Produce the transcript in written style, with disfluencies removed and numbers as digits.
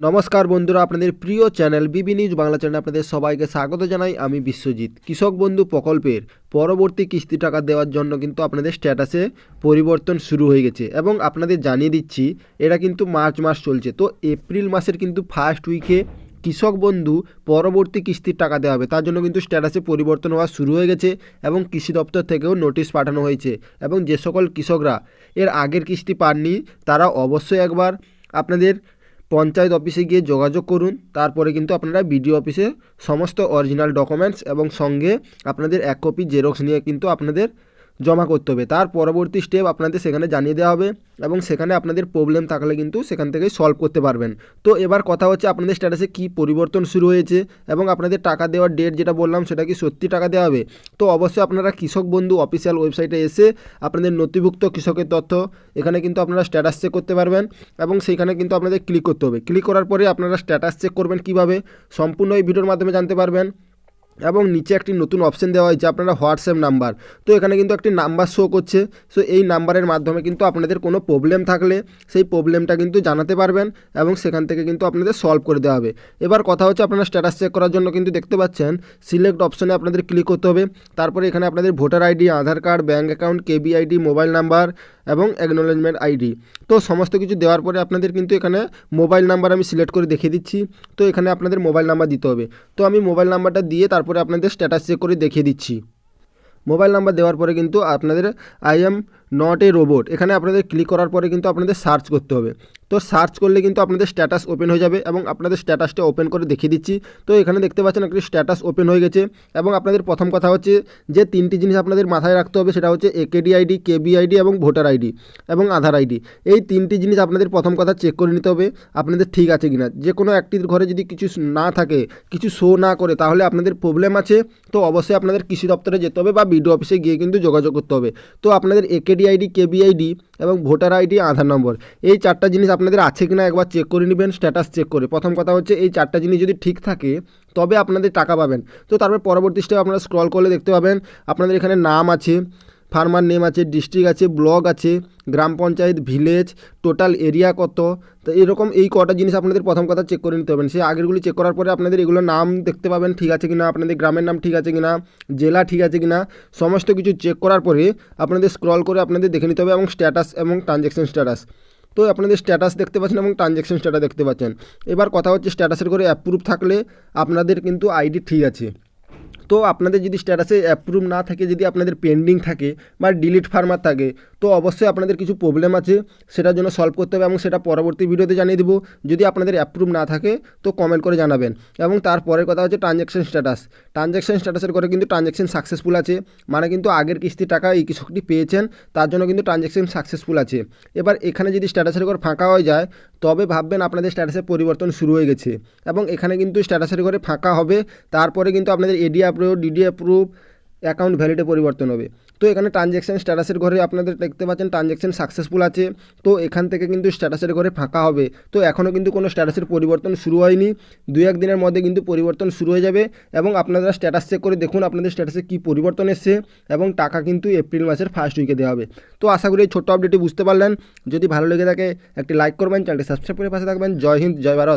নমস্কার বন্ধুরা, আপনাদের প্রিয় চ্যানেল বিবি নিউজ বাংলা চ্যানেলে আপনাদের সবাইকে স্বাগত জানাই। আমি বিশ্বজিৎ। কৃষক বন্ধু প্রকল্পের পরবর্তী কিস্তি টাকা দেওয়ার জন্য কিন্তু আপনাদের স্ট্যাটাসে পরিবর্তন শুরু হয়ে গেছে এবং আপনাদের জানিয়ে দিচ্ছি এটা কিন্তু মার্চ মাস চলছে। তো এপ্রিল মাসের কিন্তু ফার্স্ট উইকে কৃষক বন্ধু পরবর্তী কিস্তির টাকা দেওয়া হবে, তার জন্য কিন্তু স্ট্যাটাসে পরিবর্তন হওয়া শুরু হয়ে গেছে এবং কৃষি দপ্তর থেকেও নোটিশ পাঠানো হয়েছে। এবং যে সকল কৃষকরা এর আগের কিস্তি পাননি তারা অবশ্যই একবার আপনাদের পঞ্চায়েত অফিসে গিয়ে যোগাযোগ করুন। তারপরে কিন্তু আপনারা বিডিও অফিসে সমস্ত অরিজিনাল ডকুমেন্টস এবং সঙ্গে আপনাদের এক কপি জেরক্স নিয়ে কিন্তু আপনাদের জমা করতে হবে। তার পরবর্তী স্টেপ আপনাদের সেখানে জানিয়ে দেওয়া হবে এবং সেখানে আপনাদের প্রবলেম থাকলে কিন্তু সেখান থেকেই সলভ করতে পারবেন। তো এবার কথা হচ্ছে আপনাদের স্ট্যাটাসে কি পরিবর্তন শুরু হয়েছে এবং আপনাদের টাকা দেওয়ার ডেট যেটা বললাম সেটা কি সত্যি টাকা দেওয়া হবে। তো অবশ্যই আপনারা কৃষক বন্ধু অফিসিয়াল ওয়েবসাইটে এসে আপনাদের নথিভুক্ত কৃষকের তথ্য এখানে কিন্তু আপনারা স্ট্যাটাস চেক করতে পারবেন এবং সেইখানে কিন্তু আপনাদের ক্লিক করতে হবে। ক্লিক করার পরে আপনারা স্ট্যাটাস চেক করবেন কিভাবে, সম্পূর্ণ এই ভিডিওর মাধ্যমে জানতে পারবেন। এবং নিচে একটি নতুন অপশন দেওয়া হয়েছে আপনারা হোয়াটসঅ্যাপ নাম্বার। তো এখানে কিন্তু একটি নাম্বার শো করছে। সো এই নাম্বারের মাধ্যমে কিন্তু আপনাদের কোনো প্রবলেম থাকলে সেই প্রবলেমটা কিন্তু জানাতে পারবেন এবং সেখান থেকে কিন্তু আপনাদের সলভ করে দেওয়া হবে। এবার কথা হচ্ছে আপনারা স্ট্যাটাস চেক করার জন্য কিন্তু দেখতে পাচ্ছেন সিলেক্ট অপশনে আপনাদের ক্লিক করতে হবে। তারপরে এখানে আপনাদের ভোটার আইডি, আধার কার্ড, ব্যাঙ্ক অ্যাকাউন্ট, কেবি আইডি, মোবাইল নাম্বার এবং অ্যাকনোলেজমেন্ট আইডি। তো সমস্ত কিছু দেওয়ার পরে আপনাদের কিন্তু এখানে মোবাইল নাম্বার আমি সিলেক্ট করে দেখিয়ে দিচ্ছি। তো এখানে আপনাদের মোবাইল নাম্বার দিতে হবে। তো আমি মোবাইল নাম্বারটা দিয়ে তারপরে আপনাদের স্ট্যাটাস চেক করে দেখিয়ে দিচ্ছি। মোবাইল নাম্বার দেওয়ার পরে কিন্তু আপনাদের I am not a robot এখানে আপনাদের ক্লিক করার পরে কিন্তু আপনাদের সার্চ করতে হবে। তো সার্চ করলে কিন্তু আপনাদের স্ট্যাটাস ওপেন হয়ে যাবে এবং আপনাদের স্ট্যাটাসটা ওপেন করে দেখিয়ে দিচ্ছি। তো এখানে দেখতে পাচ্ছেন একটি স্ট্যাটাস ওপেন হয়ে গেছে এবং আপনাদের প্রথম কথা হচ্ছে যে তিনটি জিনিস আপনাদের মাথায় রাখতে হবে, সেটা হচ্ছে একেডি আইডি, কেবি আইডি এবং ভোটার আইডি এবং আধার আইডি। এই তিনটি জিনিস আপনাদের প্রথম কথা চেক করে নিতে হবে আপনাদের ঠিক আছে কিনা। যে কোনো একটির ঘরে যদি কিছু না থাকে, কিছু শো না করে, তাহলে আপনাদের প্রবলেম আছে। তো অবশ্যই আপনাদের কৃষি দপ্তরে যেতে হবে বা বিডিও অফিসে গিয়ে কিন্তু যোগাযোগ করতে হবে। তো আপনাদের একেডি আইডি, কেবি আইডি এবং ভোটার আইডি, আধার নম্বর, এই চারটা জিনিস আপনাদের আছে কিনা একবার চেক করে নেবেন স্ট্যাটাস চেক করে। প্রথম কথা হচ্ছে এই চারটা জিনিস যদি ঠিক থাকে তবে আপনাদের টাকা পাবেন। তো তারপর পরবর্তী স্টেপ আপনারা স্ক্রল করলে দেখতে পাবেন আপনাদের এখানে নাম আছে, ফার্মার নেম আছে, ডিস্ট্রিক্ট আছে, ব্লক আছে, গ্রাম পঞ্চায়েত, ভিলেজ, টোটাল এরিয়া কত। তো এরকম এই কটা জিনিস আপনাদের প্রথম কথা চেক করে নিতে হবেন। সেই আগেরগুলি চেক করার পরে আপনাদের এগুলো নাম দেখতে পাবেন ঠিক আছে কিনা, আপনাদের গ্রামের নাম ঠিক আছে কিনা, জেলা ঠিক আছে কিনা, সমস্ত কিছু চেক করার পরে আপনাদের স্ক্রল করে আপনাদের দেখে নিতে হবে এবং স্ট্যাটাস এবং ট্রানজ্যাকশন স্ট্যাটাস। তো আপনাদের স্ট্যাটাস দেখতে পাচ্ছেন এবং ট্রানজ্যাকশন স্ট্যাটাস দেখতে পাচ্ছেন। এবার কথা হচ্ছে স্ট্যাটাসের করে অ্যাপ্রুভ থাকলে আপনাদের কিন্তু আইডি ঠিক আছে। তো আপনাদের যদি স্ট্যাটাসে অ্যাপ্রুভ না থাকে, যদি আপনাদের পেন্ডিং থাকে বা ডিলিট ফার্মার থাকে, তো অবশ্যই আপনাদের কিছু প্রবলেম আছে, সেটার জন্য সলভ করতে হবে এবং সেটা পরবর্তী ভিডিওতে জানিয়ে দেবো। যদি আপনাদের অ্যাপ্রুভ না থাকে তো কমেন্ট করে জানাবেন। এবং তারপরের কথা হচ্ছে ট্রানজ্যাকশন স্ট্যাটাস। ট্রানজ্যাকশন স্ট্যাটাসের করে কিন্তু ট্রানজ্যাকশন সাকসেসফুল আছে, মানে কিন্তু আগের কিস্তির টাকা এই কৃষকটি পেয়েছেন, তার জন্য কিন্তু ট্রানজ্যাকশন সাকসেসফুল আছে। এবার এখানে যদি স্ট্যাটাসের করে ফাঁকা হয়ে যায় তবে ভাববেন আপনাদের স্ট্যাটাসের পরিবর্তন শুরু হয়ে গেছে। এবং এখানে কিন্তু স্ট্যাটাসের করে ফাঁকা হবে, তারপরে কিন্তু আপনাদের এডি অ্যাপ্রুভ, ডিডি অ্যাপ্রুভ, অ্যাকাউন্ট ভ্যালিডে পরিবর্তন হবে। তো এখানে ট্রানজ্যাকশন স্ট্যাটাসের ঘরে আপনাদের দেখতে পাচ্ছেন ট্রানজ্যাকশন সাকসেসফুল আছে। তো এখান থেকে কিন্তু স্ট্যাটাসের ঘরে ফাঁকা হবে। তো এখনও কিন্তু কোনো স্ট্যাটাসের পরিবর্তন শুরু হয়নি, 2-1 দিনের মধ্যে কিন্তু পরিবর্তন শুরু হয়ে যাবে। এবং আপনারা স্ট্যাটাস চেক করে দেখুন আপনাদের স্ট্যাটাসে কী পরিবর্তন এসছে এবং টাকা কিন্তু এপ্রিল মাসের ফার্স্ট উইকে দেওয়া হবে। তো আশা করি এই ছোট্ট আপডেটটি বুঝতে পারলেন। যদি ভালো লেগে থাকে একটি লাইক করবেন, চ্যানেলটি সাবস্ক্রাইব করে পাশে থাকবেন। জয় হিন্দ, জয় ভারত।